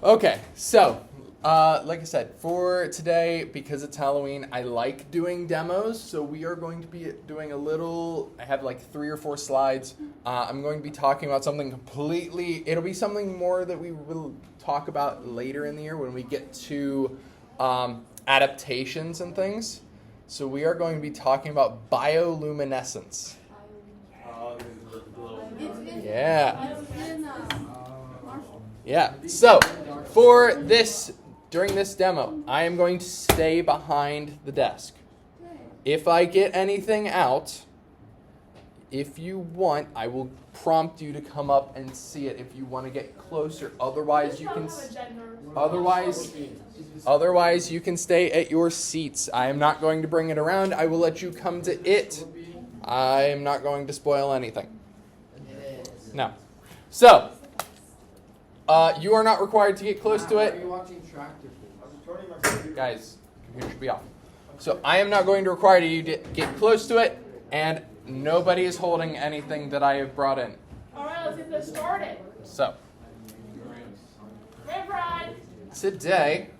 Okay, so like I said, for today, because it's Halloween, I like doing demos. So we are going to be doing a little. I have like 3 or 4 slides. I'm going to be talking about something completely. It'll be something more that we will talk about later in the year when we get to adaptations and things. So we are going to be talking about bioluminescence. Yeah. Yeah. So for this, during this demo, I am going to stay behind the desk. If I get anything out, if you want, I will prompt you to come up and see it if you want to get closer. Otherwise, you can. Otherwise, you can stay at your seats. I am not going to bring it around. I will let you come to it. I am not going to spoil anything. No. So, you are not required to get close to it. Guys, computer should be off. So, I am not going to require you to get close to it, and nobody is holding anything that I have brought in. All right, let's get this started. So, Red Ride. today,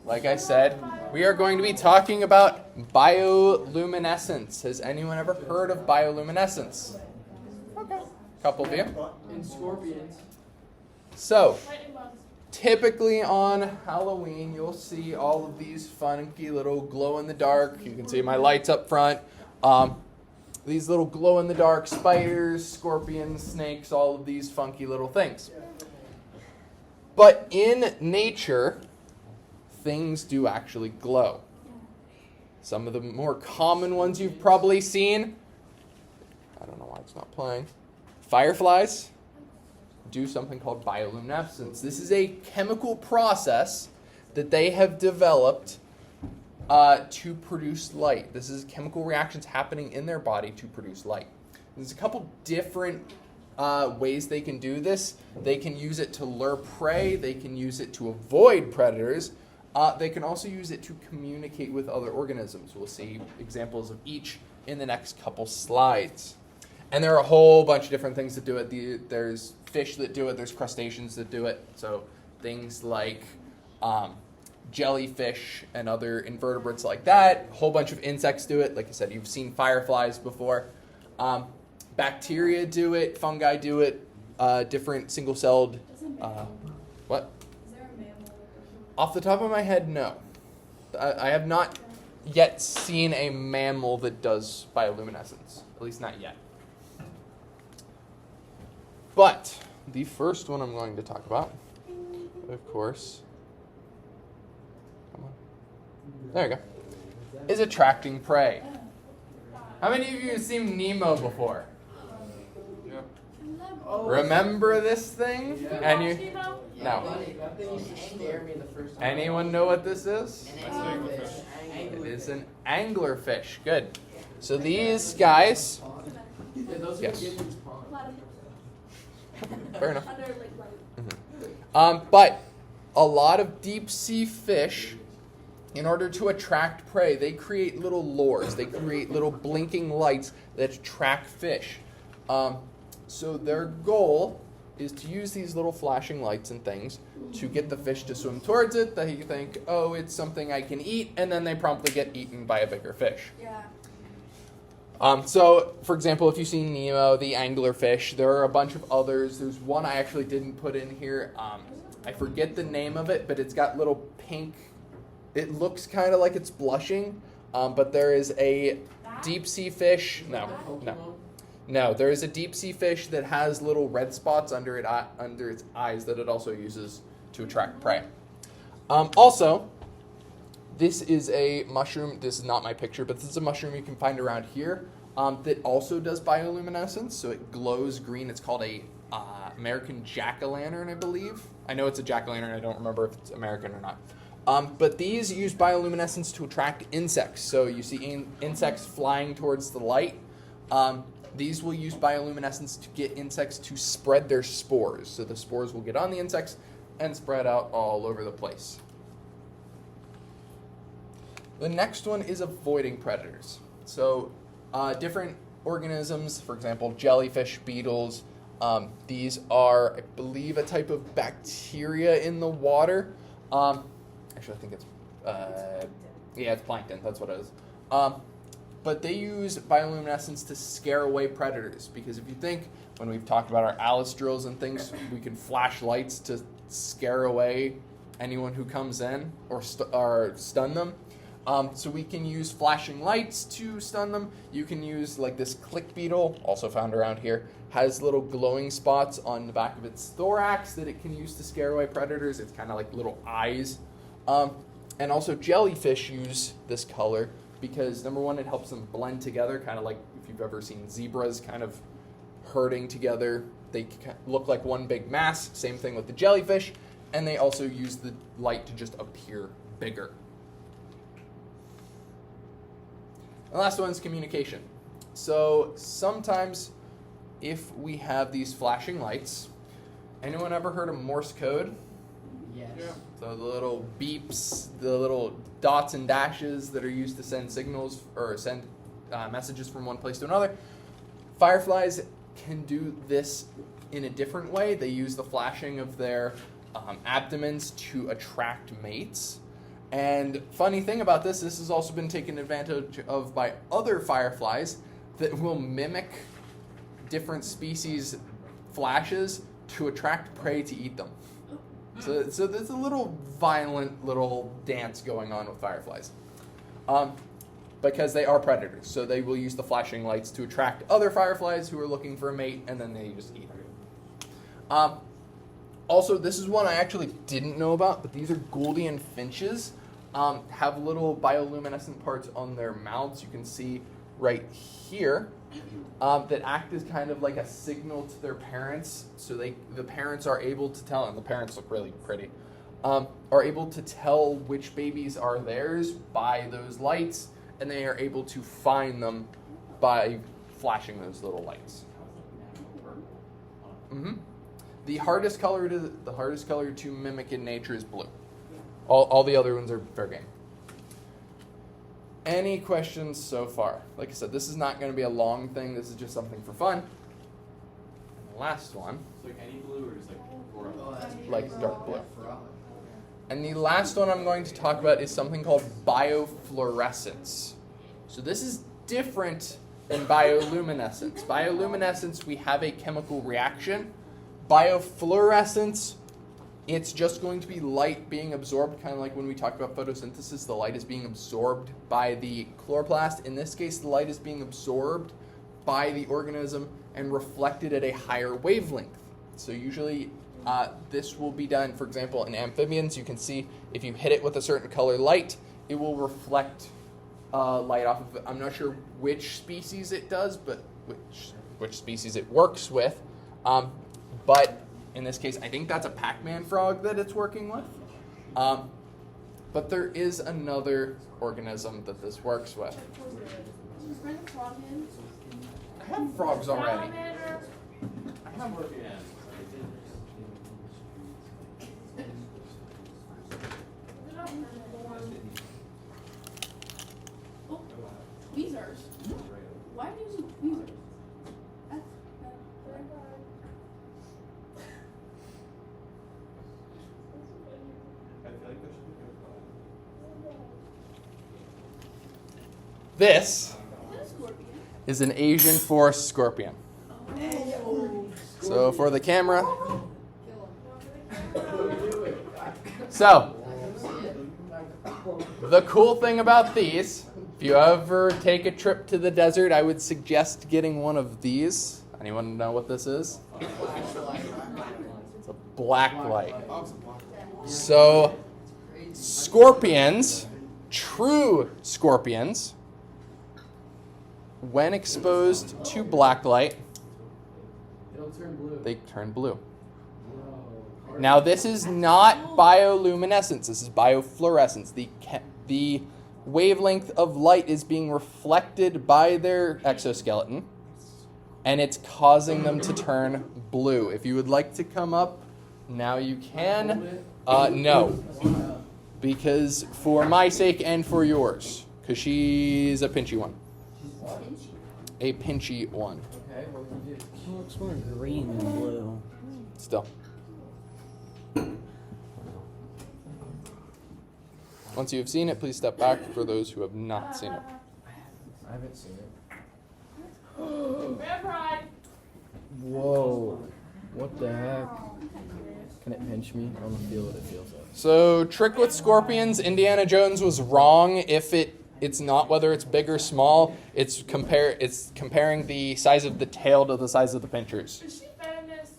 like I said, we are going to be talking about bioluminescence. Has anyone ever heard of bioluminescence? Okay. Couple of you. And scorpions. So, Lightning bugs. typically on Halloween, you'll see all of these funky little glow-in-the-dark. You can see my lights up front. These little glow-in-the-dark spiders, scorpions, snakes, all of these funky little things. But in nature, things do actually glow. Some of the more common ones you've probably seen, I don't know why it's not playing, fireflies do something called bioluminescence. This is a chemical process that they have developed to produce light. This is chemical reactions happening in their body to produce light. There's a couple different ways they can do this. They can use it to lure prey. They can use it to avoid predators. They can also use it to communicate with other organisms. We'll see examples of each in the next couple slides. And there are a whole bunch of different things that do it. There's fish that do it. There's crustaceans that do it. So things like jellyfish and other invertebrates like that. A whole bunch of insects do it. Like I said, you've seen fireflies before. Bacteria do it. Fungi do it. Different single-celled... what? Is there a mammal? Off the top of my head, no. I have not yet seen a mammal that does bioluminescence. At least not yet. But the first one I'm going to talk about, of course, come on, there we go, is attracting prey. How many of you have seen Nemo before? Remember this thing? Yeah. And you? Nemo? No. That thing used to scare me the first time. Anyone know what this is? Anglerfish. It is an anglerfish. Good. So these guys, Yeah, those are Yes. Gibbons pond. fair enough. Under like light. But a lot of deep sea fish, in order to attract prey, they create little lures. They create little blinking lights that attract fish. So their goal is to use these little flashing lights and things to get the fish to swim towards it. They think, oh, it's something I can eat, and then they promptly get eaten by a bigger fish. Yeah. So, for example, if you've seen Nemo, the anglerfish, there are a bunch of others. There's one I actually didn't put in here. I forget the name of it, but it's got little pink... It looks kind of like it's blushing, but there is a deep sea fish... No, there is a deep sea fish that has little red spots under its eyes that it also uses to attract prey. Also, this is a mushroom. This is not my picture, but this is a mushroom you can find around here that also does bioluminescence. So it glows green. It's called a American jack-o'-lantern, I believe. I know it's a jack-o'-lantern. I don't remember if it's American or not. But these use bioluminescence to attract insects. So you see insects flying towards the light. These will use bioluminescence to get insects to spread their spores. So the spores will get on the insects and spread out all over the place. The next one is avoiding predators. So different organisms, for example, jellyfish, beetles, These are, I believe, a type of bacteria in the water. Actually, I think it's, it's plankton. That's what it is. But they use bioluminescence to scare away predators. Because if you think, when we've talked about our Alice drills and things, we can flash lights to scare away anyone who comes in or stun them. So we can use flashing lights to stun them. You can use, like, this click beetle, also found around here, has little glowing spots on the back of its thorax that it can use to scare away predators. It's kind of like little eyes. And also jellyfish use this color because, number one, it helps them blend together, kind of like if you've ever seen zebras kind of herding together. They look like one big mass. Same thing with the jellyfish. And they also use the light to just appear bigger. The last one is communication. So sometimes if we have these flashing lights, anyone ever heard of Morse code? Yes. So the little beeps, the little dots and dashes that are used to send signals or send messages from one place to another. Fireflies can do this in a different way. They use the flashing of their abdomens to attract mates. And funny thing about this has also been taken advantage of by other fireflies that will mimic different species' flashes to attract prey to eat them. So there's a little violent little dance going on with fireflies. Because they are predators, so they will use the flashing lights to attract other fireflies who are looking for a mate, and then they just eat them. Also, this is one I actually didn't know about, but these are Gouldian finches. Have little bioluminescent parts on their mouths. You can see right here that act as kind of like a signal to their parents. So the parents are able to tell, and the parents look really pretty, are able to tell which babies are theirs by those lights, and they are able to find them by flashing those little lights. Mm-hmm. The hardest color to mimic in nature is blue. All the other ones are fair game. Any questions so far? Like I said, this is not going to be a long thing. This is just something for fun. And the last one. It's like any blue or just like Like dark blue. And the last one I'm going to talk about is something called biofluorescence. So this is different than bioluminescence. Bioluminescence, we have a chemical reaction. Biofluorescence, it's just going to be light being absorbed, kind of like when we talk about photosynthesis, the light is being absorbed by the chloroplast. In this case, the light is being absorbed by the organism and reflected at a higher wavelength. So usually this will be done, for example, in amphibians. You can see if you hit it with a certain color light, it will reflect light off of it. I'm not sure which species it does, but which species it works with. But in this case, I think that's a Pac-Man frog that it's working with. But there is another organism that this works with. I have frogs already. Salamander. I have Oh, tweezers. Why do you use tweezers? That's I feel like there should be This Is that a scorpion? is an Asian forest scorpion. So for the camera. So, the cool thing about these, if you ever take a trip to the desert, I would suggest getting one of these. Anyone know what this is? It's a black light. So, scorpions, true scorpions, when exposed to black light, It'll turn blue. they turn blue. Whoa. Now, this is not bioluminescence. This is biofluorescence. The wavelength of light is being reflected by their exoskeleton, and it's causing them to turn blue. If you would like to come up, now you can. No, because for my sake and for yours, because she's a pinchy one. A pinchy one. Okay, what would you do? looks more green than blue. Still. Once you have seen it, please step back for those who have not seen it. I haven't seen it. Red Pride. Whoa. What the heck? Can it pinch me? I don't feel what it feels like. So, trick with scorpions, Indiana Jones was wrong. If it's not whether it's big or small, it's comparing the size of the tail to the size of the pinchers. Is she venomous?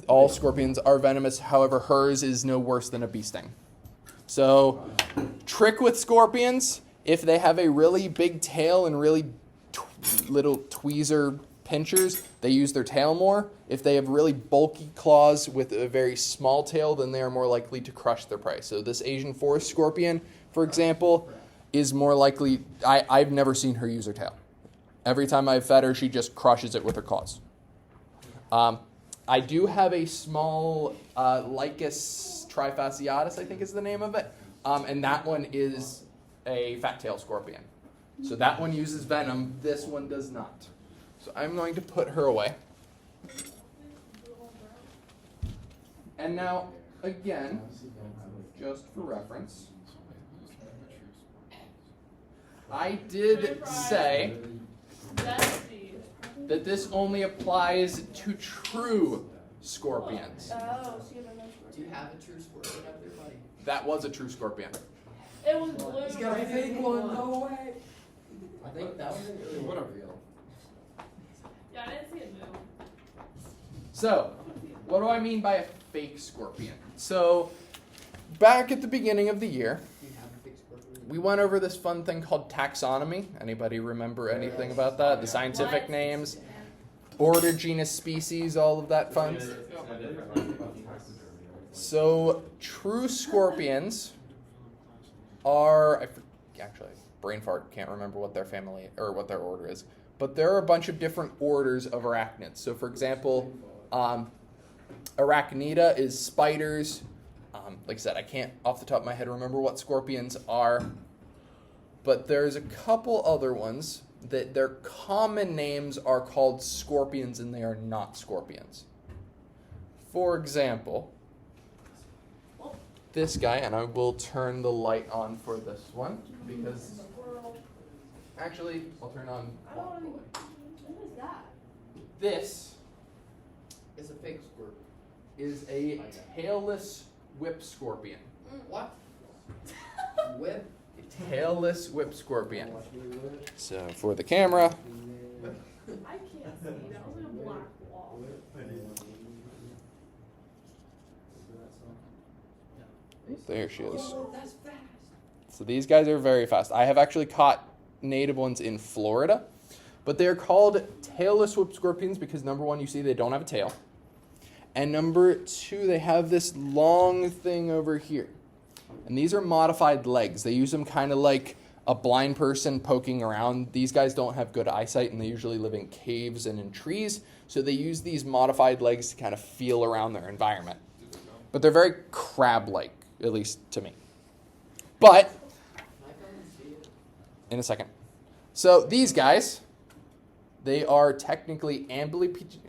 All scorpions are venomous, however, hers is no worse than a bee sting. So, trick with scorpions, if they have a really big tail and really little tweezer pinchers, they use their tail more. If they have really bulky claws with a very small tail, then they are more likely to crush their prey. So this Asian forest scorpion, for example, is more likely, I've never seen her use her tail. Every time I've fed her, she just crushes it with her claws. I do have a small Lycus trifasciatus, I think is the name of it. And that one is a fat-tailed scorpion. So that one uses venom. This one does not. So I'm going to put her away. And now, again, just for reference, I did say that this only applies to true scorpions. Oh, so you have a nice Do you have a true scorpion up there, buddy? That was a true scorpion. It was blue. He's got a fake one. No way. I think that was really what a real. Yeah, I didn't see it move. So, what do I mean by a fake scorpion? So, back at the beginning of the year, Do you have a fake scorpion? we went over this fun thing called taxonomy. Anybody remember anything about that? The scientific What? names, order, genus, species, all of that fun. So, true scorpions are, actually, brain fart, can't remember what their family or what their order is, but there are a bunch of different orders of arachnids. So, for example, Arachnida is spiders. Like I said, I can't off the top of my head remember what scorpions are, but there's a couple other ones that their common names are called scorpions and they are not scorpions. For example, this guy, and I will turn the light on for this one because actually I'll turn on. I don't want to. What is that? This It's a fake scorpion. is a tailless whip scorpion. What? Whip? Tailless whip scorpion. So for the camera, I can't see. That was like a black wall. there she is. Oh, that's fast. So these guys are very fast. I have actually caught native ones in Florida, but they're called tailless whip scorpions because number one, you see they don't have a tail. And number two, they have this long thing over here. And these are modified legs. They use them kind of like a blind person poking around. These guys don't have good eyesight and they usually live in caves and in trees. So they use these modified legs to kind of feel around their environment. But they're very crab-like, at least to me. But, Can I come and see it? in a second. So these guys, they are technically amblypygi.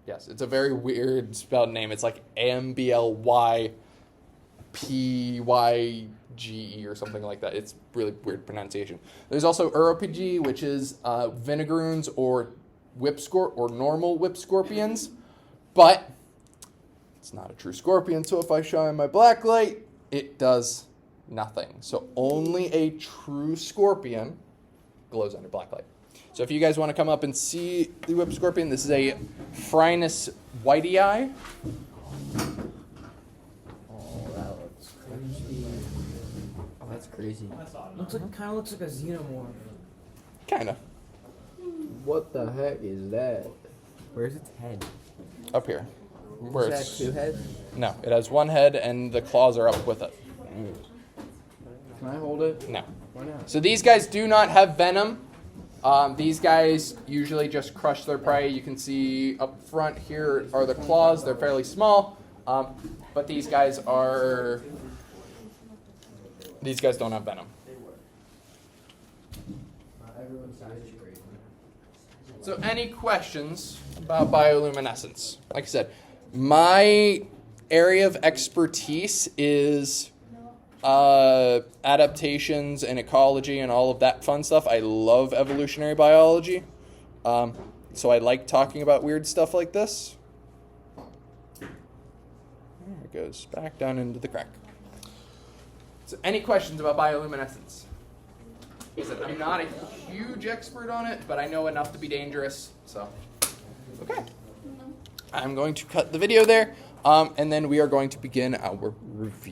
Yes, it's a very weird spelled name. It's like AMBLYPYGE or something like that. It's really weird pronunciation. There's also Uropygi, which is vinegaroons or normal whip scorpions, but it's not a true scorpion. So if I shine my black light, it does nothing. So only a true scorpion glows under black light. So if you guys want to come up and see the whip scorpion, this is a Phrynis whitei. Oh, that looks crazy. Oh, that's crazy. Kind of looks like a xenomorph. Kind of. What the heck is that? Where's its head? Up here. Where Is it's, that two heads? no, it has one head and the claws are up with it. Can I hold it? No. Why not? So these guys do not have venom. These guys usually just crush their prey. You can see up front here are the claws. They're fairly small. But these guys don't have venom. Everyone's size is crazy. So any questions about bioluminescence? Like I said, my area of expertise is adaptations and ecology and all of that fun stuff. I love evolutionary biology. So I like talking about weird stuff like this. There it goes, back down into the crack. So any questions about bioluminescence? Like I said, I'm not a huge expert on it, but I know enough to be dangerous, so. Okay. I'm going to cut the video there, and then we are going to begin our review.